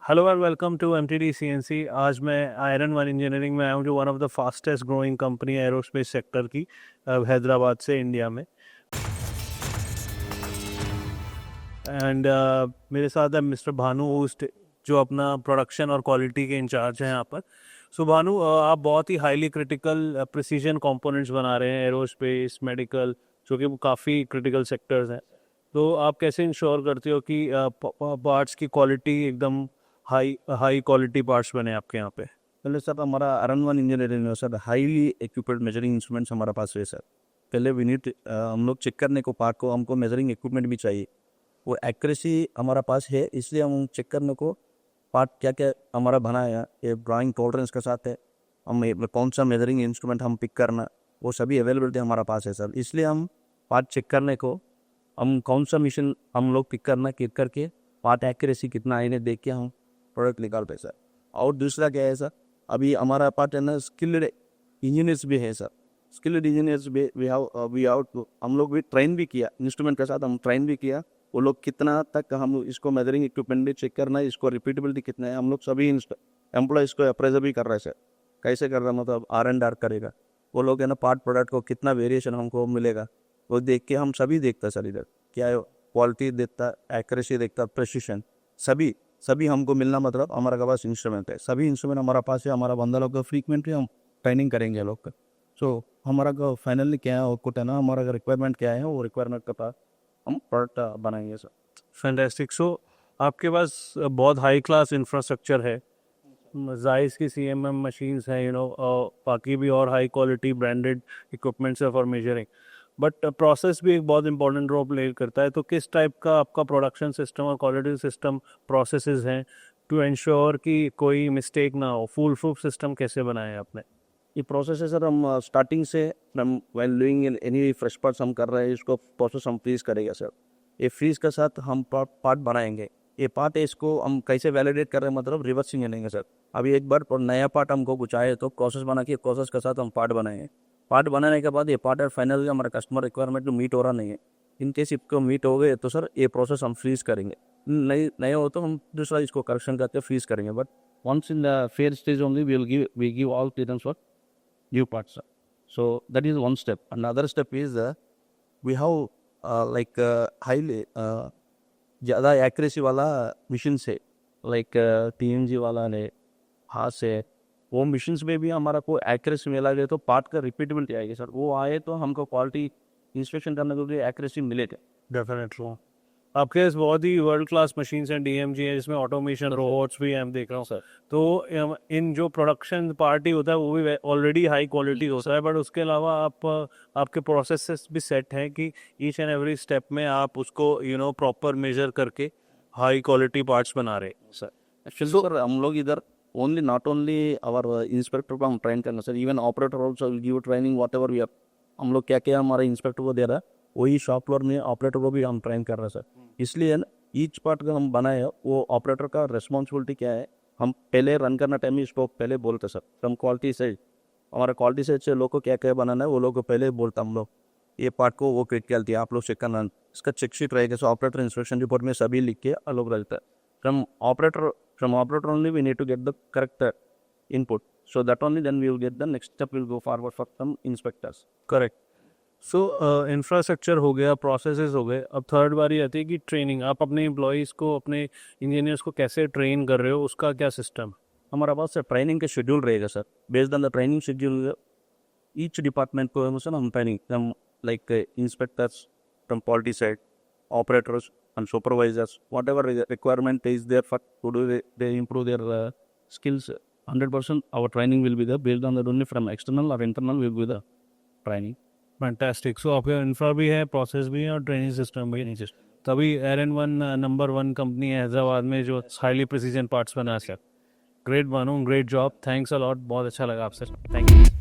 Hello and welcome to MTD CNC. आज मैं iron one engineering में आया हूँ, जो one of the fastest growing company है एरोस्पेस सेक्टर की, हैदराबाद से इंडिया में। एंड मेरे साथ है मिस्टर भानु होस्ट, जो अपना प्रोडक्शन और क्वालिटी के इंचार्ज हैं यहाँ पर। सो भानु, आप बहुत ही हाईली क्रिटिकल प्रिसीजन कंपोनेंट्स बना रहे हैं एरोस्पेस, मेडिकल, जो कि काफ़ी क्रिटिकल सेक्टर्स हैं। तो आप कैसे इंश्योर करते हो कि पार्ट्स की क्वालिटी एकदम हाई हाई क्वालिटी पार्ट्स बने आपके यहाँ पे? पहले सर हमारा आयरन वन इंजीनियरिंग में sir highly equipped measuring instruments हमारे पास है सर। पहले वी नीड हम लोग चेक करने को पार्ट को हमको मेजरिंग इक्विपमेंट भी चाहिए, वो एक्यूरेसी हमारा पास है, इसलिए हम चेक करने को पार्ट क्या क्या हमारा बना है, ये ड्राइंग टॉलरेंस के साथ है, हम कौन सा मेजरिंग इंस्ट्रूमेंट हम पिक करना, वो सभी अवेलेबिलिटी हमारा पास है सर। इसलिए हम पार्ट चेक करने को हम कौन सा मिशन हम लोग पिक करना, क्लिक करके पार्ट एक्यूरेसी कितना है इन्हें देख के हम प्रोडक्ट निकालते हैं सर। और दूसरा क्या है सर, अभी हमारा पार्ट है ना स्किल्ड इंजीनियर्स भी है सर। स्किल्ड इंजीनियर्स भी वी हैव हम लोग भी ट्रेन भी किया, इंस्ट्रूमेंट के साथ हम ट्रेन भी किया। वो लोग कितना तक हम इसको मेजरिंग इक्विपमेंट भी चेक करना है, इसको रिपीटेबिलिटी कितना है, हम लोग सभी एम्प्लॉयज़ को अप्रेजल भी कर रहे हैं सर। कैसे कर रहा है, मतलब R&R करेगा वो लोग है ना, पार्ट प्रोडक्ट को कितना वेरिएशन हमको मिलेगा वो देख के हम सभी देखते हैं सर। इधर क्या है, क्वालिटी देखता, एक्यूरेसी देखता, प्रेसिशन सभी सभी हमको मिलना, मतलब हमारे पास इंस्ट्रूमेंट है, सभी इंस्ट्रूमेंट हमारा पास है। हमारा बंदा लोग का फ्रीक्वेंटली हम ट्रेनिंग करेंगे लोग का। सो हमारा का फाइनली क्या है आउटपुट है ना, हमारा रिक्वायरमेंट क्या है, वो रिक्वायरमेंट के पास हम प्रोडक्ट बनाएंगे सर। फैंटास्टिक। सो आपके पास बहुत हाई क्लास इंफ्रास्ट्रक्चर है, जायज़ की CMM मशीन्स हैं, बाकी भी और हाई क्वालिटी ब्रांडेड इक्विपमेंट्स है फॉर मेजरिंग। बट प्रोसेस भी एक बहुत इंपॉर्टेंट रोल प्ले करता है। तो किस टाइप का आपका प्रोडक्शन सिस्टम और क्वालिटी सिस्टम प्रोसेसेस हैं टू इंश्योर कि कोई मिस्टेक ना हो? फुल प्रूफ सिस्टम कैसे बनाया है आपने? ये प्रोसेस है सर, हम स्टार्टिंग से हम when doing any fresh parts हम कर रहे हैं, इसको प्रोसेस हम फ्रीज करेंगे सर। ये फ्रीज के साथ हम पार्ट बनाएंगे। ये पार्ट है, इसको हम कैसे वैलिडेट कर रहे हैं, मतलब रिवर्सिंग लेंगे सर। अभी एक बार नया पार्ट हमको कुछ आए तो प्रोसेस बना के प्रोसेस के साथ हम पार्ट बनाएंगे। पार्ट बनाने के बाद ये पार्ट फाइनली हमारा कस्टमर रिक्वायरमेंट तो मीट हो रहा नहीं है, इन केस इसको मीट हो गए तो सर ये प्रोसेस हम फ्रीज करेंगे। नहीं नहीं हो तो हम दूसरा इसको करेक्शन करके फ्रीज करेंगे। But once in the fair stage only we give all clearance for new parts. So that is one step. Another step is we have highly ज़्यादा एक्यूरेसी वाला मशीन से, लाइक TNG वाला है, हाथ से, वो मशीन्स में भी हमारा को एक्यूरेसी मिला गया तो पार्ट का रिपीटेबिलिटी आएगी सर। वो आए तो हमको क्वालिटी इंस्पेक्शन करने के लिए एक्यूरेसी मिलेगा। डेफिनेटली। आपके पास बहुत ही वर्ल्ड क्लास मशीन्स हैं, DMG है, जिसमें ऑटोमेशन रोबोट्स भी हैं, हम देख रहा हूँ सर। तो इन जो प्रोडक्शन पार्ट ही होता है वो भी ऑलरेडी हाई क्वालिटी होता है। बट उसके अलावा आपके प्रोसेसेस भी सेट हैं कि ईच एंड एवरी स्टेप में आप उसको प्रॉपर मेजर करके हाई क्वालिटी पार्ट्स बना रहे हैं सर। एक्चुअली सर हम लोग इधर only not only our inspector को हम ट्रेन करना sir, even operator also give training whatever we are. हम लोग क्या क्या हमारे इंस्पेक्टर को दे रहा है, वही शॉप फ्लोर में ऑपरेटर को भी हम ट्रेन कर रहे हैं सर। इसलिए ईच पार्ट का हम बनाए है, वो ऑपरेटर का रिस्पॉन्सिबिलिटी क्या है, हम पहले रन करना टाइम में इसको पहले बोलते सर। हम क्वालिटी से हमारा क्वालिटी से अच्छे लोग को क्या क्या बनाना है वो लोग को पहले बोलता हम लोग, ये पार्ट को वो क्रिटिकलिटी आप लोग चेक करना, इसका चेक शीट रहेगा। सो ऑपरेटर इंस्ट्रक्शन रिपोर्ट में सभी लिख के अलग रहता है। From operator only we need to get the correct input, so that only then we will get the next step will go forward for some inspectors. Correct. So infrastructure हो गया, processes हो गए, अब थर्ड बारी आती है कि training. आप अपने एम्प्लॉयज़ को, अपने इंजीनियर्स को कैसे ट्रेन कर रहे हो, उसका क्या सिस्टम? हमारा पास सर ट्रेनिंग का शेड्यूल रहेगा sir. Based on the training schedule each department को हम सर हम ट्रेनिंग हम like inspectors from quality side, operators and supervisors, whatever requirement is there for to do they improve their skills, 100% our training will be there based on that only, from external or internal will be the training. Fantastic. So आपका infra भी है, process भी है और training system भी है। तभी iron one number 1 company है हैदराबाद में जो हाईली प्रिसीजन पार्ट्स बना sir. Great Banu, great job, thanks a lot, बहुत अच्छा लगा आपसे। Thank you.